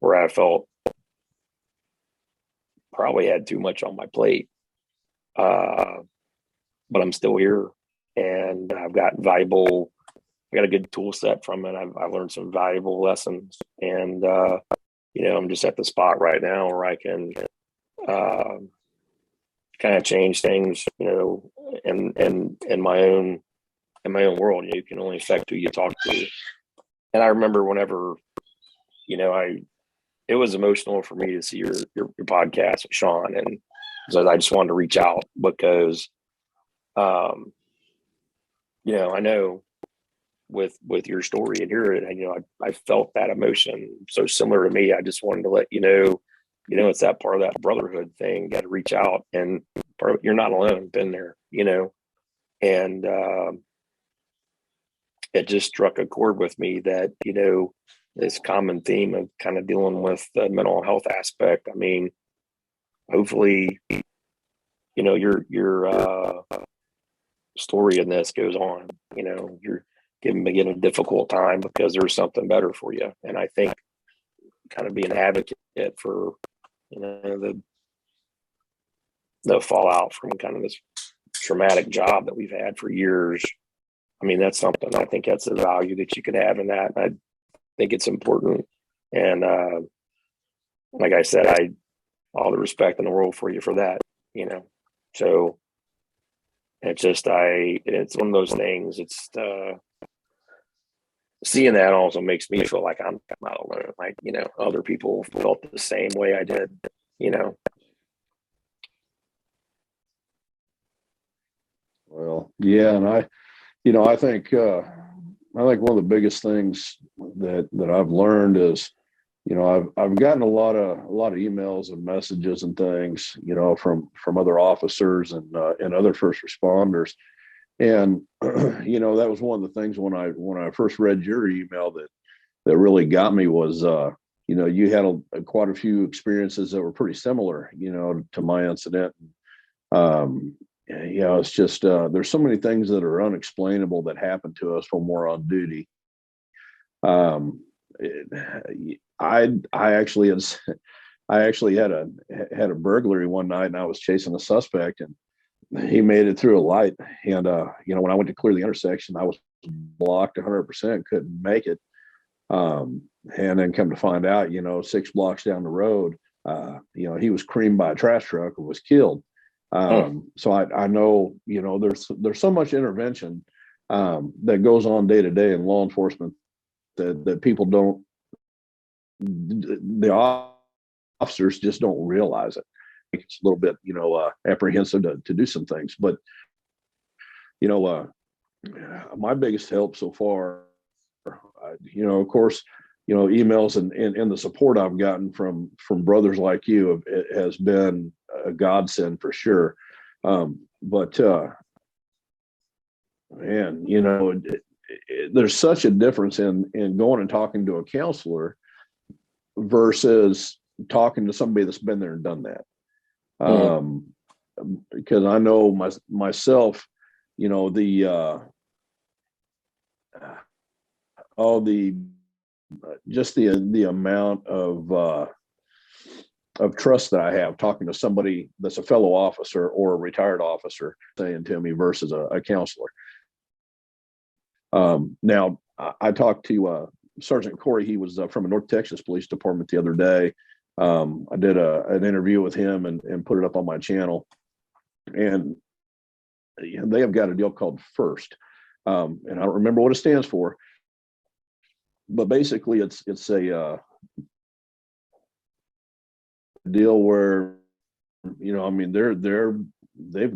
where I felt probably had too much on my plate. But I'm still here and I've got I got a good tool set from it. I've learned some valuable lessons and, I'm just at the spot right now where I can, kind of change things, in my own world. You can only affect who you talk to. And I remember whenever, I it was emotional for me to see your podcast with Sean, and so I just wanted to reach out because, I know with your story and hear it, and I felt that emotion so similar to me. I just wanted to let it's that part of that brotherhood thing. Got to reach out, and you're not alone. Been there, and it just struck a chord with me that this common theme of kind of dealing with the mental health aspect. I mean, hopefully, your story in this goes on. You're giving again a difficult time because there's something better for you, and I think kind of be an advocate for the fallout from kind of this traumatic job that we've had for years. I mean, that's something. I think that's a value that you could have in that. I think it's important, and like I said, all the respect in the world for you for that. So it's just it's one of those things. It's seeing that also makes me feel like I'm not alone. Like other people felt the same way I did. Well, yeah, and I think one of the biggest things that I've learned is, I've gotten a lot of emails and messages and things, from other officers and other first responders, and that was one of the things when I first read your email that really got me was you had quite a few experiences that were pretty similar, to my incident. It's just there's so many things that are unexplainable that happen to us when we're on duty. I actually had a burglary one night, and I was chasing a suspect, and he made it through a light. And when I went to clear the intersection, I was blocked 100%, couldn't make it. And then come to find out, 6 blocks down the road, he was creamed by a trash truck and was killed. So I know, there's so much intervention that goes on day to day in law enforcement that people don't, the officers just don't realize it. It's a little bit, apprehensive to do some things, but my biggest help so far, of course, emails and the support I've gotten from brothers like you has been a godsend for sure. But man, there's such a difference in going and talking to a counselor versus talking to somebody that's been there and done that. Because I know myself, the amount of trust that I have talking to somebody that's a fellow officer or a retired officer saying to me versus a counselor. Now I talked to Sergeant Corey. He was from a North Texas Police Department the other day. I did an interview with him and put it up on my channel, and they have got a deal called FIRST, and I don't remember what it stands for, but basically it's a deal where they've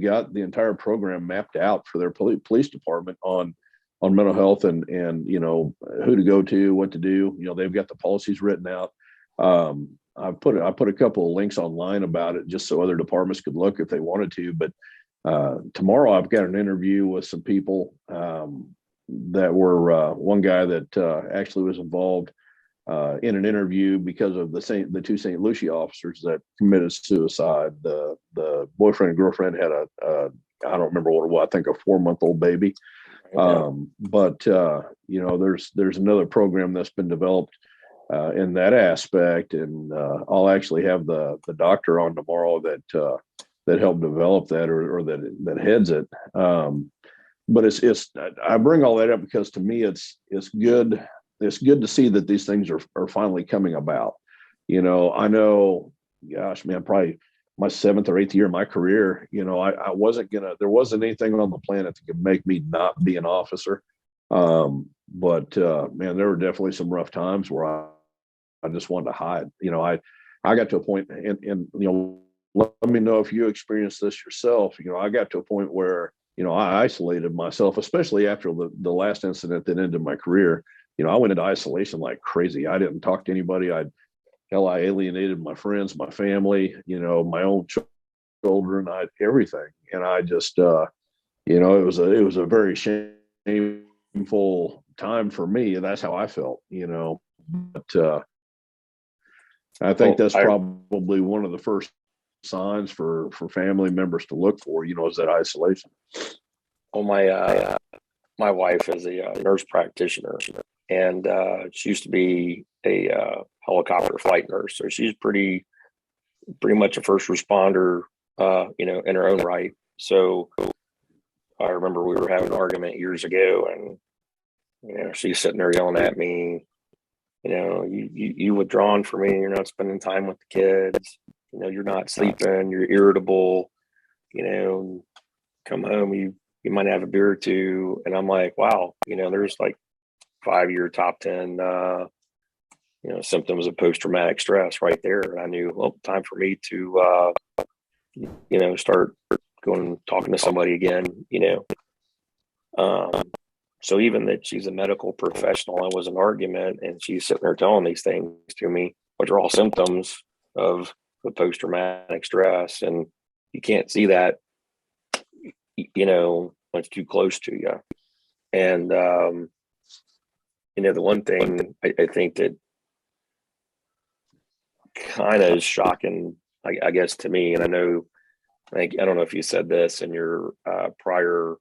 got the entire program mapped out for their police department on mental health and who to go to, what to do. They've got the policies written out. I put a couple of links online about it just so other departments could look if they wanted to. But tomorrow I've got an interview with some people that were one guy that actually was involved in an interview because of the 2 St. Lucie officers that committed suicide. The boyfriend and girlfriend had a I don't remember what it was, I think a 4-month-old baby. But there's another program that's been developed in that aspect, and I'll actually have the doctor on tomorrow that helped develop that or that heads it. But it's I bring all that up because to me it's good. It's good to see that these things are finally coming about. I know, gosh, man, probably my 7th or 8th year of my career, I wasn't there wasn't anything on the planet that could make me not be an officer. But man, there were definitely some rough times where just wanted to hide. I got to a point, and let me know if you experienced this yourself. I got to a point where, I isolated myself, especially after the last incident that ended my career. I went into isolation like crazy. I didn't talk to anybody. I alienated my friends, my family, my own children, everything. And I just, it was a very shameful time for me. And that's how I felt, but, I think that's probably one of the first signs for family members to look for, is that isolation. Well, my wife is a nurse practitioner, and she used to be a helicopter flight nurse, so she's pretty much a first responder, in her own right. So I remember we were having an argument years ago, and she's sitting there yelling at me, you withdrawn from me, you're not spending time with the kids, you're not sleeping, you're irritable, come home, you might have a beer or two. And I'm like, wow, there's like 5-year top 10 symptoms of post-traumatic stress right there. And I knew, well, time for me to start going talking to somebody again. So even that she's a medical professional, it was an argument, and she's sitting there telling these things to me, which are all symptoms of the post-traumatic stress. And you can't see that, when it's too close to you. And, the one thing I think that kind of is shocking, I guess, to me, and I don't know if you said this in your prior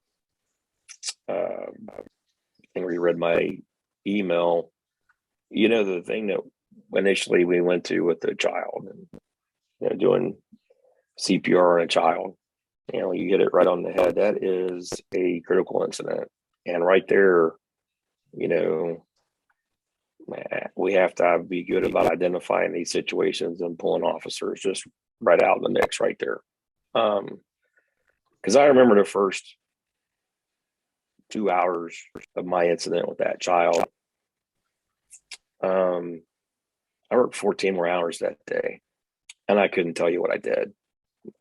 thing where you read my email, the thing that initially we went to with the child and, doing CPR on a child, you get it right on the head. That is a critical incident. And right there, we have to be good about identifying these situations and pulling officers just right out of the mix right there. Because I remember the first 2 hours of my incident with that child. I worked 14 more hours that day, and I couldn't tell you what I did.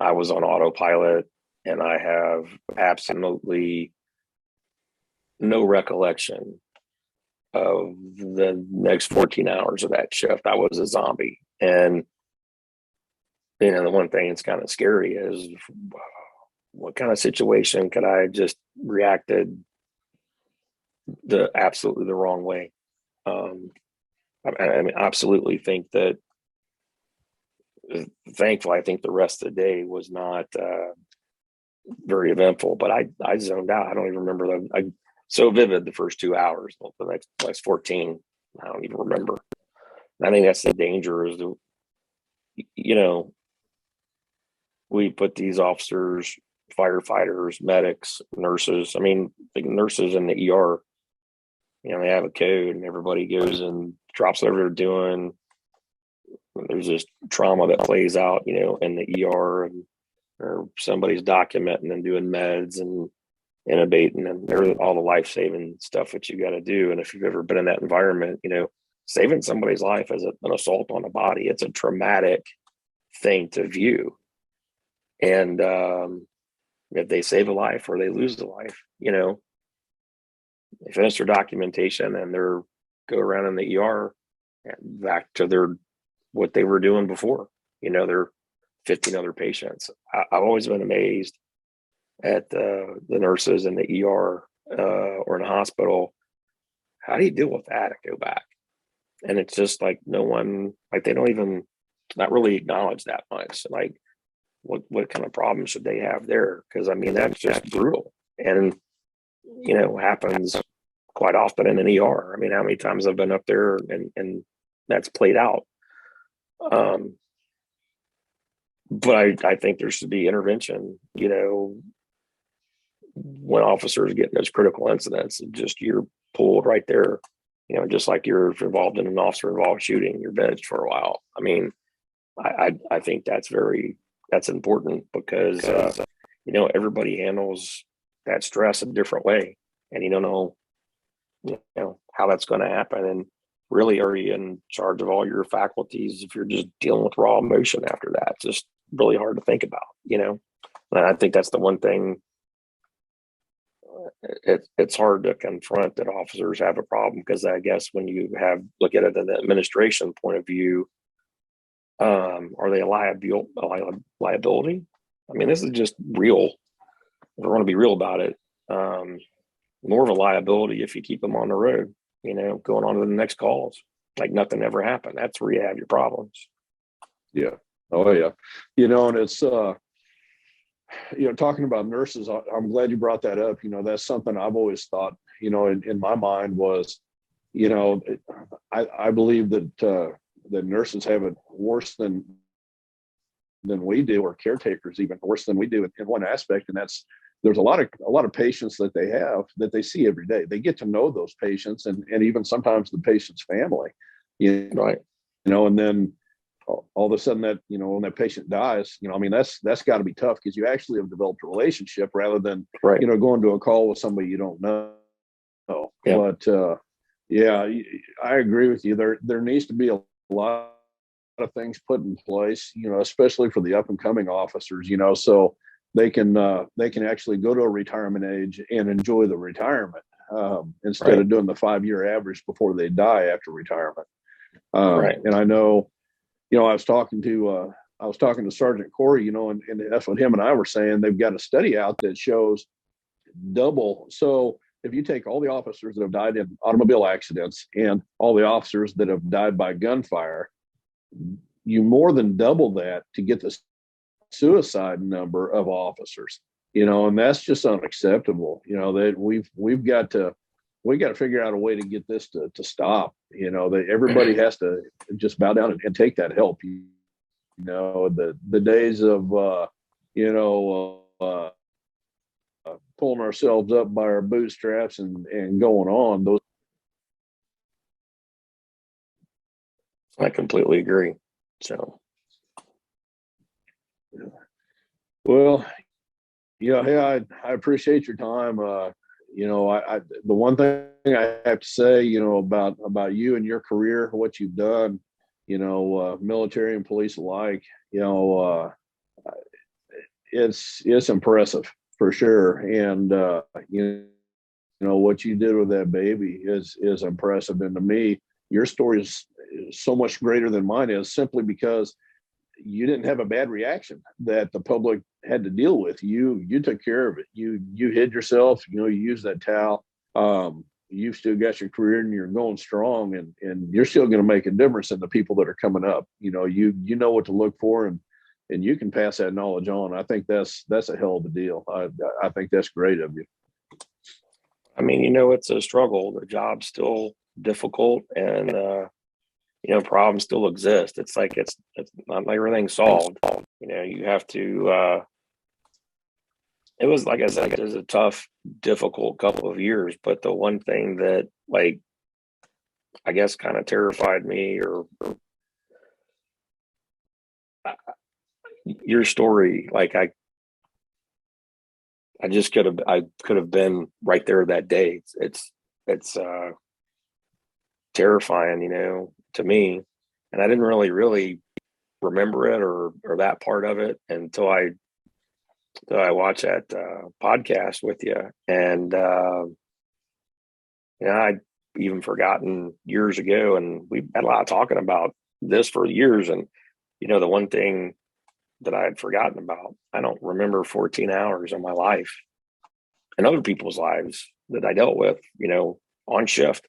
I was on autopilot, and I have absolutely no recollection of the next 14 hours of that shift. I was a zombie. And, the one thing that's kind of scary is what kind of situation could I just reacted absolutely the wrong way? I absolutely think that, thankfully, I think the rest of the day was not very eventful, but I zoned out. I don't even remember them. So vivid the first 2 hours. The next 14, I don't even remember. I think that's the danger is we put these officers, firefighters, medics, nurses. I mean, the nurses in the ER, they have a code, and everybody goes and drops whatever they're doing. There's this trauma that plays out, in the ER, or somebody's documenting and doing meds and intubating and all the life-saving stuff that you got to do. And if you've ever been in that environment, saving somebody's life is an assault on the body. It's a traumatic thing to view. And if they save a life or they lose a life, they finish their documentation and they're go around in the ER back to what they were doing before. They're 15 other patients. I've always been amazed at the nurses in the ER or in a hospital. How do you deal with that and go back? And it's just like no one, like they don't even not really acknowledge that much. Like what kind of problems should they have there? Because I mean that's just brutal, and happens quite often in an ER. I mean, how many times I've been up there and that's played out. But I think there should be intervention, when officers get in those critical incidents, just you're pulled right there, just like you're involved in an officer involved shooting, you're benched for a while. I mean, I think that's important because, everybody handles that stress a different way, and you don't know, how that's going to happen. And really are you in charge of all your faculties if you're just dealing with raw emotion after that? It's just really hard to think about, And I think that's the one thing. It's hard to confront that officers have a problem, because I guess when you look at it in the administration point of view, are they a liability? I mean, this is just real. We're going to be real about it. More of a liability if you keep them on the road, going on to the next calls like nothing ever happened. That's where you have your problems. Yeah. Oh yeah. And it's talking about nurses, I'm glad you brought that up. That's something I've always thought, in my mind was, I believe that nurses have it worse than we do, or caretakers even worse than we do in one aspect. And that's, there's a lot of patients that they have that they see every day. They get to know those patients and even sometimes the patient's family, Right. And then all of a sudden that, when that patient dies, I mean, that's got to be tough, because you actually have developed a relationship rather than, right. Going to a call with somebody you don't know. Yeah. But yeah, I agree with you. There needs to be a lot of things put in place, especially for the up and coming officers, so they can actually go to a retirement age and enjoy the retirement, instead Right. of doing the 5-year average before they die after retirement. Right. And I know, I was talking to Sergeant Corey, and that's what him and I were saying. They've got a study out that shows double. So if you take all the officers that have died in automobile accidents and all the officers that have died by gunfire, you more than double that to get the suicide number of officers, and that's just unacceptable. That we've got to figure out a way to get this to stop. That everybody has to just bow down and take that help. The days of pulling ourselves up by our bootstraps and going on, those. I completely agree. So, Well, hey, I appreciate your time. The one thing I have to say, about you and your career, what you've done, military and police alike, it's impressive for sure. And what you did with that baby is impressive. And to me, your story is so much greater than mine is, simply because you didn't have a bad reaction that the public had to deal with. You took care of it. You hid yourself, you used that towel. You've still got your career and you're going strong, and you're still going to make a difference in the people that are coming up. You know what to look for, and you can pass that knowledge on. I think that's a hell of a deal. I think that's great of you. I mean, it's a struggle. The job's still difficult, and problems still exist. It's like it's not like everything's solved. You have to. It was, like I said, it was a tough, difficult couple of years. But the one thing that, I guess, kind of terrified me, or your story, I could have been right there that day. It's terrifying, to me, and I didn't really remember it or that part of it until I watched that podcast with you, and I'd even forgotten years ago, and we've had a lot of talking about this for years, and the one thing that I had forgotten about, I don't remember 14 hours of my life and other people's lives that I dealt with, on shift.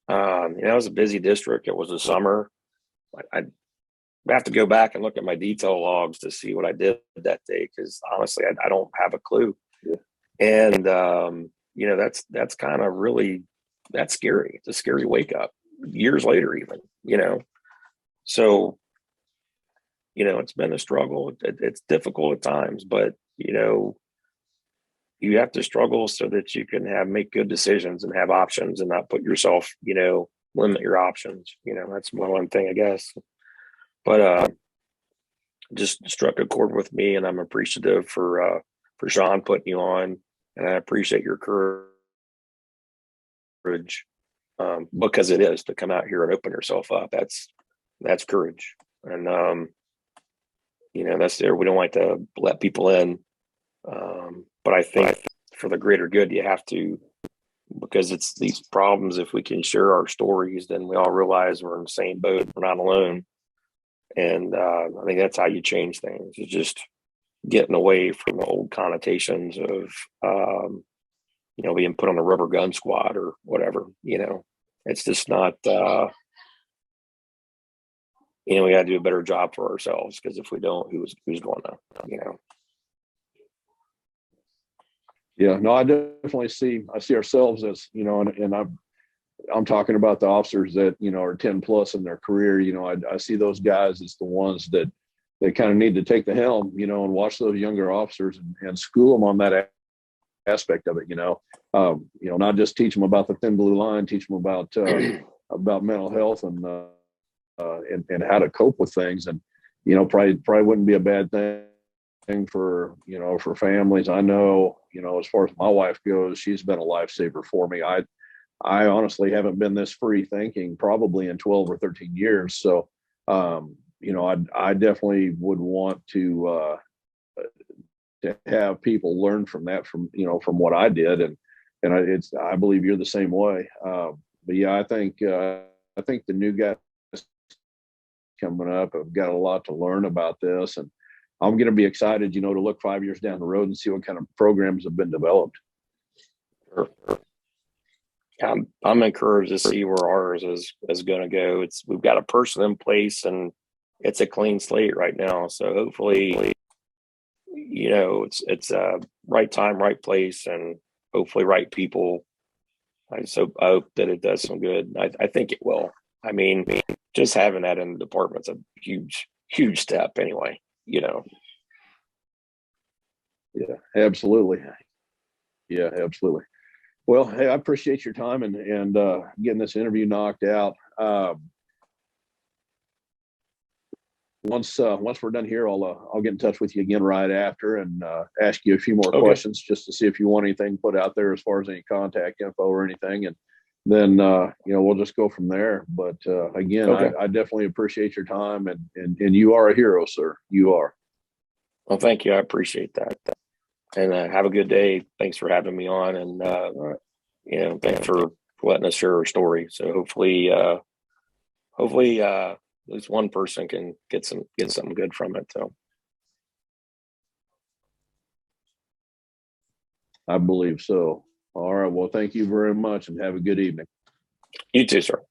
It was a busy district. It was the summer. I have to go back and look at my detail logs to see what I did that day, because honestly, I don't have a clue. And that's kind of really, that's scary. It's a scary wake up years later, even. So it's been a struggle. It's difficult at times, but you have to struggle so that you can make good decisions and have options, and not put yourself, limit your options. That's one thing, I guess. But just struck a chord with me, and I'm appreciative for Sean putting you on, and I appreciate your courage because it is to come out here and open yourself up. That's courage. And, that's there. We don't like to let people in. But I think for the greater good, you have to, because it's these problems. If we can share our stories, then we all realize we're in the same boat. We're not alone. And I think that's how you change things. It's just getting away from the old connotations of, being put on a rubber gun squad or whatever. It's just not. We got to do a better job for ourselves, because if we don't, who's going to? Yeah, no, I definitely see ourselves as, and I'm talking about the officers that, are 10 plus in their career. I see those guys as the ones that they kind of need to take the helm, and watch those younger officers and school them on that aspect of it, not just teach them about the thin blue line, teach them about mental health and how to cope with things. And, probably wouldn't be a bad thing for families. I know, as far as my wife goes, she's been a lifesaver for me. I honestly haven't been this free thinking probably in 12 or 13 years. So, I definitely would want to have people learn from that, from what I did. And I believe you're the same way. But yeah, I think the new guys coming up have got a lot to learn about this, and I'm going to be excited, to look 5 years down the road and see what kind of programs have been developed. I'm encouraged to see where ours is going to go. We've got a person in place, and it's a clean slate right now. So hopefully, it's right time, right place, and hopefully right people. I hope that it does some good. I think it will. I mean, just having that in the department's a huge step anyway. Yeah, absolutely. Yeah, absolutely. Well, hey, I appreciate your time and getting this interview knocked out. Once we're done here, I'll get in touch with you again right after and ask you a few more questions, just to see if you want anything put out there as far as any contact info or anything, and then we'll just go from there. But again, I definitely appreciate your time, and you are a hero, sir. You are. Well, thank you. I appreciate that. And have a good day. Thanks for having me on, and thanks for letting us share our story. So hopefully, at least one person can get something good from it. So I believe so. All right. Well, thank you very much, and have a good evening. You too, sir.